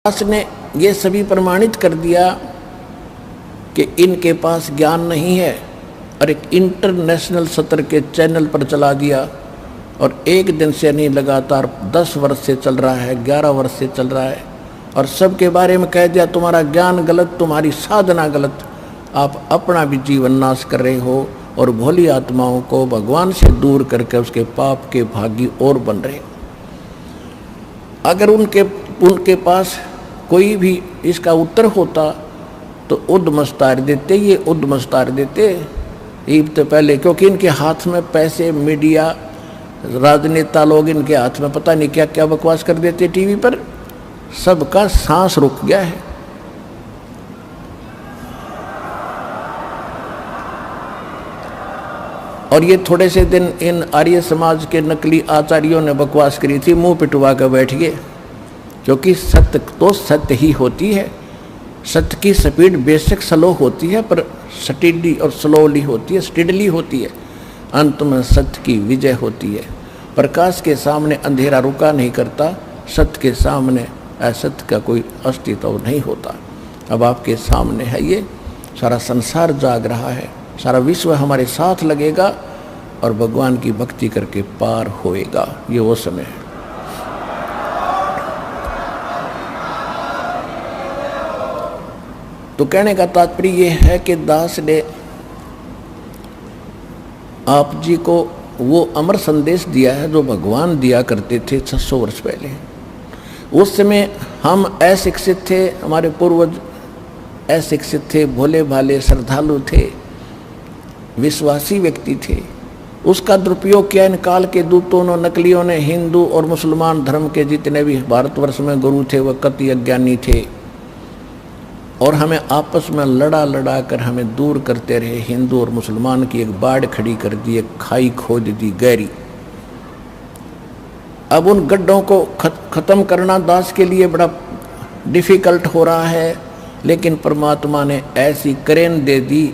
दास ने ये सभी प्रमाणित कर दिया कि इनके पास ज्ञान नहीं है और एक इंटरनेशनल सत्र के चैनल पर चला दिया और एक दिन से नहीं, लगातार 10 वर्ष से चल रहा है, 11 वर्ष से चल रहा है और सबके बारे में कह दिया तुम्हारा ज्ञान गलत, तुम्हारी साधना गलत, आप अपना भी जीवन नाश कर रहे हो और भोली आत्माओं को भगवान से दूर करके उसके पाप के भागी और बन रहे हो। अगर उनके पास कोई भी इसका उत्तर होता तो उद्मस्तार देते, ये उद्मस्तार देते ईब तो पहले, क्योंकि इनके हाथ में पैसे, मीडिया, राजनेता लोग इनके हाथ में पता नहीं क्या क्या बकवास कर देते टीवी पर, सबका सांस रुक गया है। और ये थोड़े से दिन इन आर्य समाज के नकली आचार्यों ने बकवास करी थी, मुंह पिटवा कर बैठ गए, क्योंकि सत्य तो सत्य ही होती है। सत्य की स्पीड बेशक स्लो होती है पर स्टेडी और स्लोली होती है, स्टेडली होती है। अंत में सत्य की विजय होती है। प्रकाश के सामने अंधेरा रुका नहीं करता, सत्य के सामने असत्य का कोई अस्तित्व नहीं होता। अब आपके सामने है, ये सारा संसार जाग रहा है, सारा विश्व हमारे साथ लगेगा और भगवान की भक्ति करके पार होएगा। ये वो समय है। तो कहने का तात्पर्य ये है कि दास ने आप जी को वो अमर संदेश दिया है जो भगवान दिया करते थे 600 वर्ष पहले। उस समय हम अशिक्षित थे, हमारे पूर्वज अशिक्षित थे, भोले भाले श्रद्धालु थे, विश्वासी व्यक्ति थे। उसका दुरुपयोग किया इन काल के दूतों ने, नकलियों ने। हिंदू और मुसलमान धर्म के जितने भी भारतवर्ष में गुरु थे वह कति अज्ञानी थे और हमें आपस में लड़ा लड़ा कर हमें दूर करते रहे। हिंदू और मुसलमान की एक बाढ़ खड़ी कर दी, एक खाई खोद दी गहरी। अब उन गड्ढों को खत्म करना दास के लिए बड़ा डिफिकल्ट हो रहा है, लेकिन परमात्मा ने ऐसी करेन दे दी,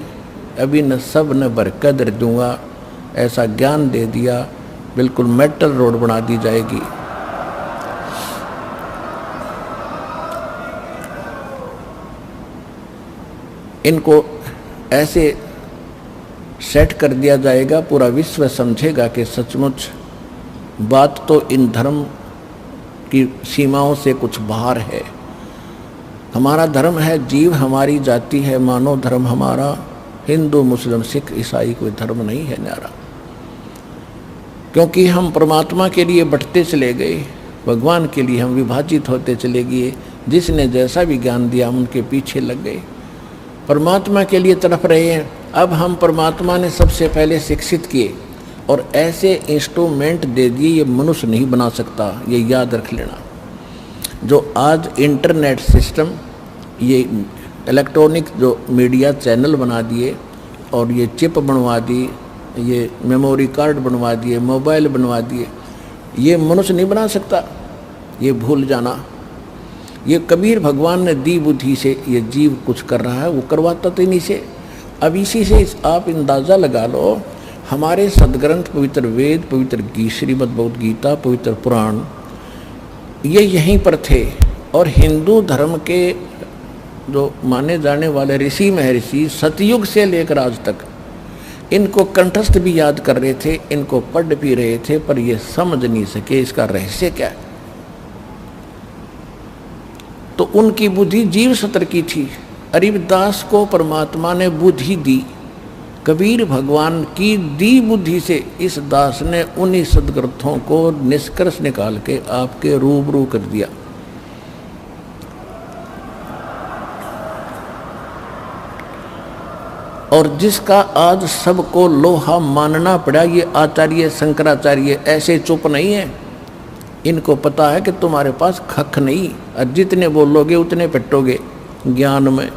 अभी न सब न बरकदर दूंगा, ऐसा ज्ञान दे दिया, बिल्कुल मेटल रोड बना दी जाएगी। इनको ऐसे सेट कर दिया जाएगा, पूरा विश्व समझेगा कि सचमुच बात तो इन धर्म की सीमाओं से कुछ बाहर है। हमारा धर्म है, जीव हमारी जाति है, मानव धर्म हमारा, हिंदू मुस्लिम सिख ईसाई कोई धर्म नहीं है न्यारा। क्योंकि हम परमात्मा के लिए बढ़ते चले गए, भगवान के लिए हम विभाजित होते चले गए। जिसने जैसा भी ज्ञान दिया हम उनके पीछे लग गए, परमात्मा के लिए तड़प रहे हैं। अब हम परमात्मा ने सबसे पहले शिक्षित किए और ऐसे इंस्ट्रूमेंट दे दिए, ये मनुष्य नहीं बना सकता, ये याद रख लेना। जो आज इंटरनेट सिस्टम, ये इलेक्ट्रॉनिक जो मीडिया चैनल बना दिए और ये चिप बनवा दी, ये मेमोरी कार्ड बनवा दिए, मोबाइल बनवा दिए, ये मनुष्य नहीं बना सकता, ये भूल जाना। ये कबीर भगवान ने दी बुद्धि से ये जीव कुछ कर रहा है, वो करवाता तो इन्हीं से। अब इसी से आप अंदाज़ा लगा लो, हमारे सदग्रंथ पवित्र वेद, पवित्र श्रीमद् भगवद गीता, पवित्र पुराण, ये यहीं पर थे। और हिंदू धर्म के जो माने जाने वाले ऋषि महर्षि सतयुग से लेकर आज तक इनको कंठस्थ भी याद कर रहे थे, इनको पढ़ भी रहे थे, पर ये समझ नहीं सके इसका रहस्य क्या है। तो उनकी बुद्धि जीव सत्र की थी। अरिबदास को परमात्मा ने बुद्धि दी, कबीर भगवान की दी बुद्धि से इस दास ने उन्हीं सदग्रंथों को निष्कर्ष निकाल के आपके रूबरू कर दिया। और जिसका आज सबको लोहा मानना पड़ा, ये आचार्य शंकराचार्य ऐसे चुप नहीं है। इनको पता है कि तुम्हारे पास खख नहीं, और जितने बोलोगे उतने पिटोगे ज्ञान में।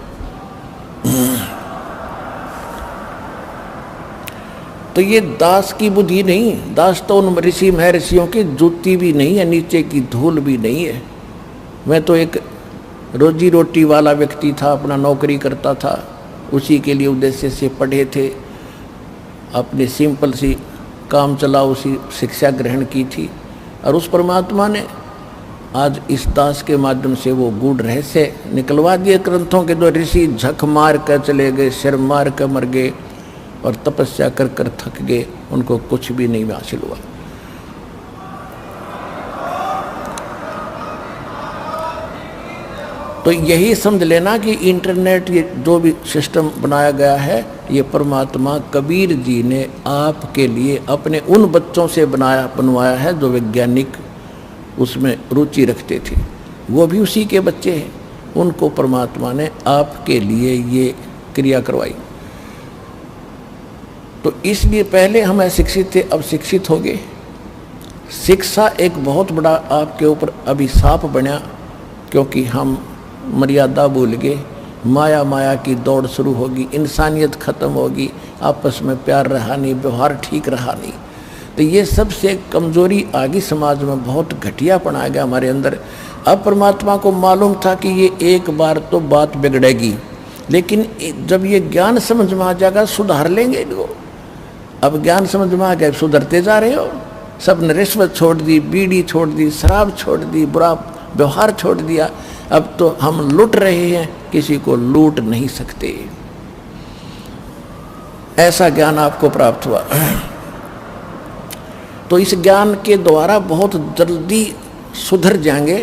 तो ये दास की बुद्धि नहीं, दास तो उन ऋषि महर्षियों की जूती भी नहीं है, नीचे की धूल भी नहीं है। मैं तो एक रोजी रोटी वाला व्यक्ति था, अपना नौकरी करता था, उसी के लिए उद्देश्य से पढ़े थे, अपनी सिंपल सी काम चलाओ सी शिक्षा ग्रहण की थी। और उस परमात्मा ने आज इस दास के माध्यम से वो गूढ़ रहस्य निकलवा दिए ग्रंथों के। दो ऋषि झक मार कर चले गए, सिर मार कर मर गए और तपस्या कर कर थक गए, उनको कुछ भी नहीं हासिल हुआ। तो यही समझ लेना कि इंटरनेट, ये जो भी सिस्टम बनाया गया है, ये परमात्मा कबीर जी ने आपके लिए अपने उन बच्चों से बनवाया है जो वैज्ञानिक उसमें रुचि रखते थे। वो भी उसी के बच्चे हैं, उनको परमात्मा ने आपके लिए ये क्रिया करवाई। तो इसलिए पहले हम अशिक्षित थे, अब शिक्षित हो गए। शिक्षा एक बहुत बड़ा आपके ऊपर अभिशाप बना, क्योंकि हम मर्यादा भूल गए। माया की दौड़ शुरू होगी, इंसानियत खत्म होगी, आपस में प्यार रहा नहीं, व्यवहार ठीक रहा नहीं। तो ये सबसे कमजोरी आ गई समाज में, बहुत घटियापन आ गया हमारे अंदर। अब परमात्मा को मालूम था कि ये एक बार तो बात बिगड़ेगी, लेकिन जब ये ज्ञान समझ में आ जाएगा सुधार लेंगे इनको। अब ज्ञान समझ में आ गया, सुधरते जा रहे हो। सब ने रिश्वत छोड़ दी, बीड़ी छोड़ दी, शराब छोड़ दी, बुरा व्यवहार छोड़ दिया। अब तो हम लूट रहे हैं, किसी को लूट नहीं सकते। ऐसा ज्ञान आपको प्राप्त हुआ। तो इस ज्ञान के द्वारा बहुत जल्दी सुधर जाएंगे,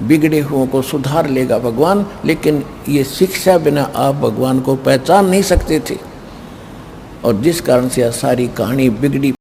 बिगड़े हुओं को सुधार लेगा भगवान। लेकिन ये शिक्षा बिना आप भगवान को पहचान नहीं सकते थे, और जिस कारण से यह सारी कहानी बिगड़ी